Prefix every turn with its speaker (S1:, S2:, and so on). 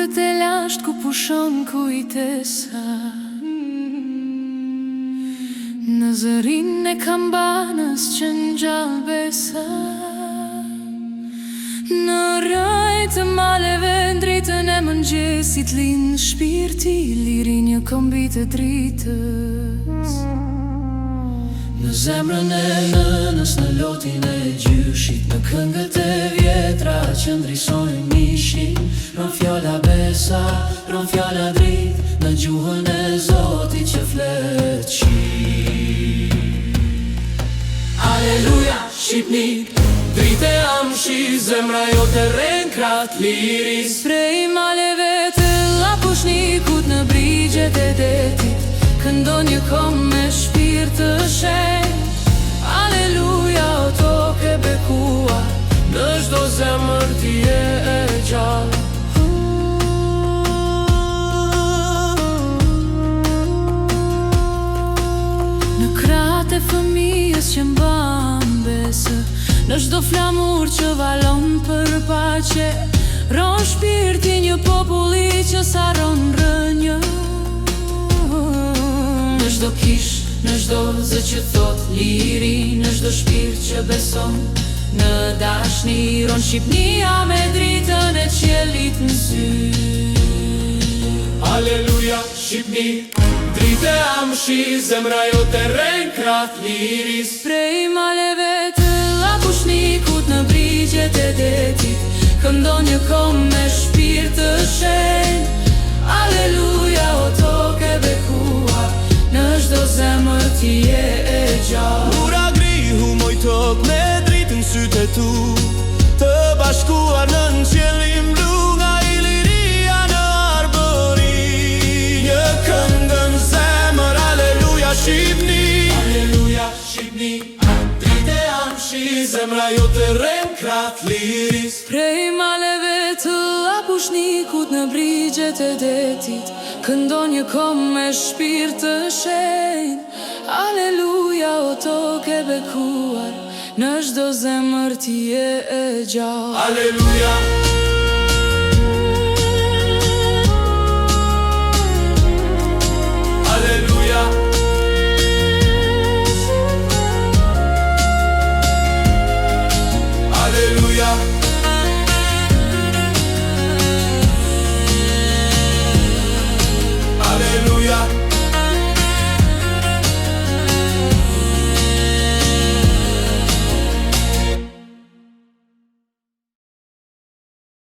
S1: Këngët e lasht ku pushon kujtesa, në zërin e kambanës që n'gjall besa. Në rajt të maleve ndritën e mëngjesit lind shpirti, liri një këmbit të dritës. Në zemrën e nënës, në lotin e gjyshit, në këngët e vjetra që ndrisojnë mishin, ron fjalla besa, ron fjalla drit, në gjuhën e Zotit që flet qi. Aleluja, Shqipni, drite amshi, zemra jo të renkrat liris. Prej maleve të lapushnikut në brigjet e detit, këndon një kom me shpirt të shenjt. Aleluja, o toke bekuar, në çdo zemër ti je e gjallë. Në krahët e fëmijës që mban besë, në çdo flamur që valon për paqe, ron shpirti një populli që s'harron rënjë. Në çdo kish, në çdo zë që thot liri, në çdo shpirt që beson në dashni, ron Shqipnia me dritën e qiellit në sy. Aleluja, Shqipni, drite amshi, zemra jo të renkrat liris. Prej maleve të lapushnikut në brigjet e detit, këndon një kom me shpirt të shenjt. Aleluja, o toke bekuar, në çdo zemër ti je e gjallë.
S2: Ura grihu moj tok me dritën sytë e tu, të bashkuar në qiellin blu, nga iliria në arbëri. Një këngën zemër, aleluja Shqipni.
S1: Aleluja, Shqipni,
S2: Drite amshi, zemra jo të renkrat liris.
S1: prej maleve të lapushnikut në brigjet e detit, këndon një kom me shpirt të shenjt. Aleluja, o toke bekuar, në çdo zemër ti je e gjallë.
S2: Aleluja.